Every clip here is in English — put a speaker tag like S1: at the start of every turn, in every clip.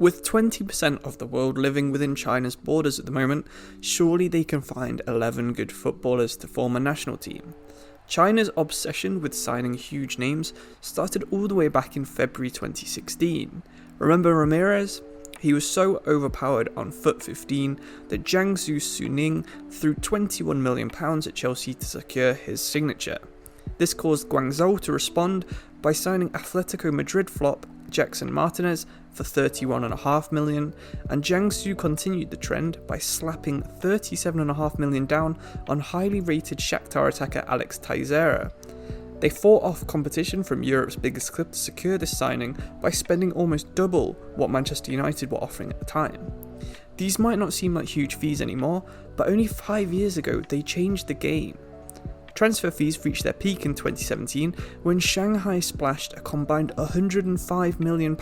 S1: With 20% of the world living within China's borders at the moment, surely they can find 11 good footballers to form a national team. China's obsession with signing huge names started all the way back in February 2016. Remember Ramirez? He was so overpowered on foot 15 that Jiangsu Suning threw £21 million at Chelsea to secure his signature. This caused Guangzhou to respond by signing Atletico Madrid flop Jackson Martinez for $31.5 million, and Jiangsu continued the trend by slapping $37.5 million down on highly rated Shakhtar attacker Alex Teixeira. They fought off competition from Europe's biggest club to secure this signing by spending almost double what Manchester United were offering at the time. These might not seem like huge fees anymore, but only 5 years ago they changed the game. Transfer fees reached their peak in 2017 when Shanghai splashed a combined £105 million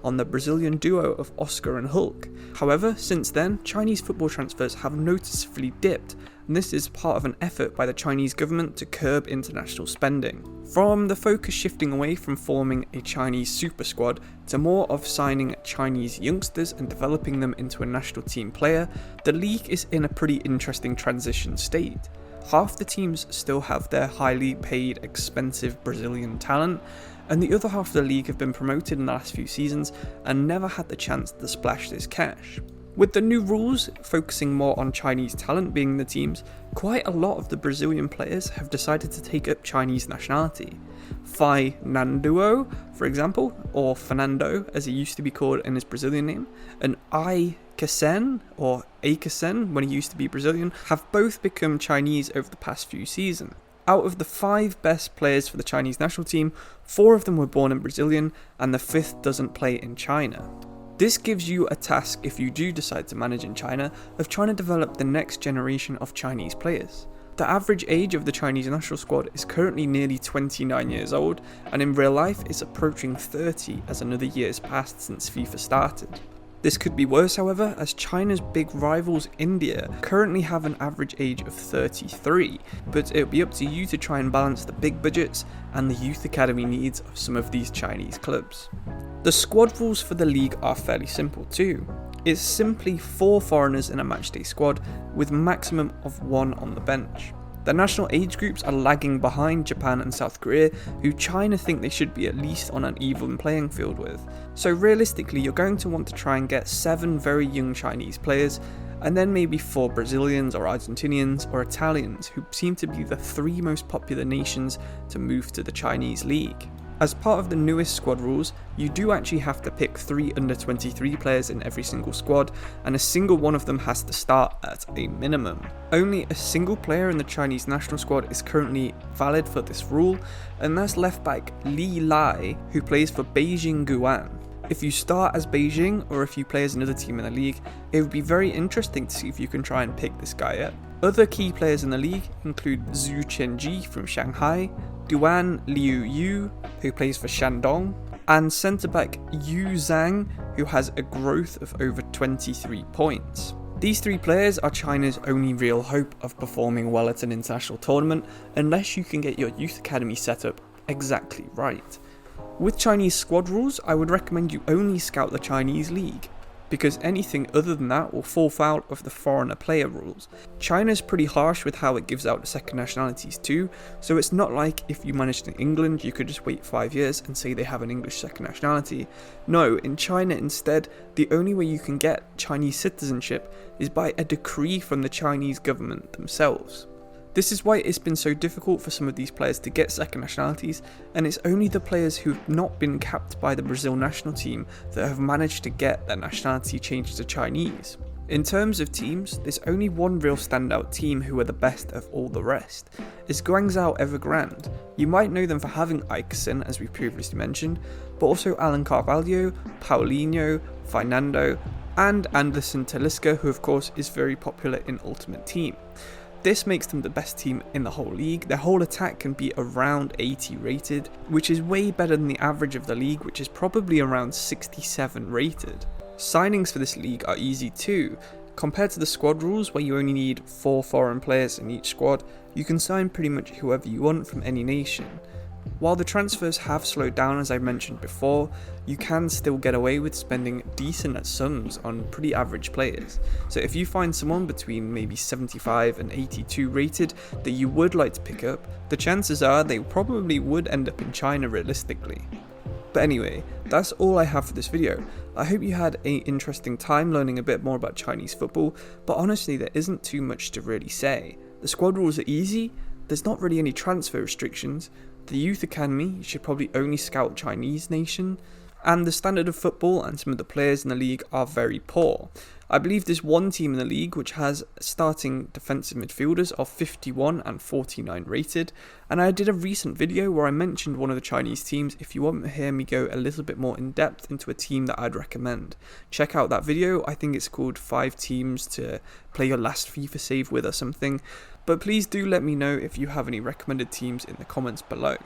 S1: on the Brazilian duo of Oscar and Hulk. However, since then, Chinese football transfers have noticeably dipped, and this is part of an effort by the Chinese government to curb international spending. From the focus shifting away from forming a Chinese super squad to more of signing Chinese youngsters and developing them into a national team player, the league is in a pretty interesting transition state. Half the teams still have their highly paid, expensive Brazilian talent, and the other half of the league have been promoted in the last few seasons and never had the chance to splash this cash. With the new rules focusing more on Chinese talent being in the teams, quite a lot of the Brazilian players have decided to take up Chinese nationality. Fernando, for example, or Fernando as he used to be called in his Brazilian name, and Aikasen, or Aikasen when he used to be Brazilian, have both become Chinese over the past few seasons. Out of the 5 best players for the Chinese national team, 4 of them were born in Brazilian, and the 5th doesn't play in China. This gives you a task, if you do decide to manage in China, of trying to develop the next generation of Chinese players. The average age of the Chinese national squad is currently nearly 29 years old, and in real life is approaching 30 as another year has passed since FIFA started. This could be worse, however, as China's big rivals India currently have an average age of 33, but it'll be up to you to try and balance the big budgets and the youth academy needs of some of these Chinese clubs. The squad rules for the league are fairly simple too. It's simply 4 foreigners in a matchday squad with maximum of 1 on the bench. The national age groups are lagging behind Japan and South Korea, who China think they should be at least on an even playing field with. So realistically, you're going to want to try and get 7 very young Chinese players, and then maybe 4 Brazilians or Argentinians or Italians, who seem to be the 3 most popular nations to move to the Chinese league. As part of the newest squad rules, you do actually have to pick 3 under-23 players in every single squad, and a single one of them has to start at a minimum. Only a single player in the Chinese national squad is currently valid for this rule, and that's left back Li Lai, who plays for Beijing Guoan. If you start as Beijing, or if you play as another team in the league, it would be very interesting to see if you can try and pick this guy up. Other key players in the league include Zhu Qianji from Shanghai, Duan Liu Yu, who plays for Shandong, and centre-back Yu Zhang, who has a growth of over 23 points. These 3 players are China's only real hope of performing well at an international tournament, unless you can get your youth academy set up exactly right. With Chinese squad rules, I would recommend you only scout the Chinese league, because anything other than that will fall foul of the foreigner player rules. China's pretty harsh with how it gives out the second nationalities too, so it's not like if you managed in England you could just wait 5 years and say they have an English second nationality. No, in China instead, the only way you can get Chinese citizenship is by a decree from the Chinese government themselves. This is why it's been so difficult for some of these players to get second nationalities, and it's only the players who've not been capped by the Brazil national team that have managed to get their nationality changed to Chinese. In terms of teams, there's only one real standout team who are the best of all the rest. It's Guangzhou Evergrande. You might know them for having Aikasen, as we previously mentioned, but also Alan Carvalho, Paulinho, Fernando, and Anderson Talisca, who of course is very popular in Ultimate Team. This makes them the best team in the whole league. Their whole attack can be around 80 rated, which is way better than the average of the league, which is probably around 67 rated. Signings for this league are easy too. Compared to the squad rules where you only need 4 foreign players in each squad, you can sign pretty much whoever you want from any nation. While the transfers have slowed down as I mentioned before, you can still get away with spending decent sums on pretty average players. So if you find someone between maybe 75 and 82 rated that you would like to pick up, the chances are they probably would end up in China realistically. But anyway, that's all I have for this video. I hope you had an interesting time learning a bit more about Chinese football, but honestly there isn't too much to really say. The squad rules are easy, there's not really any transfer restrictions, the youth academy should probably only scout Chinese nation, and the standard of football and some of the players in the league are very poor. I believe there's one team in the league which has starting defensive midfielders of 51 and 49 rated, and I did a recent video where I mentioned one of the Chinese teams. If you want to hear me go a little bit more in depth into a team that I'd recommend, check out that video. I think it's called 5 teams to play your last FIFA save with or something, but please do let me know if you have any recommended teams in the comments below.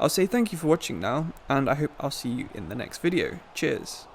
S1: I'll say thank you for watching now, and I hope I'll see you in the next video. Cheers.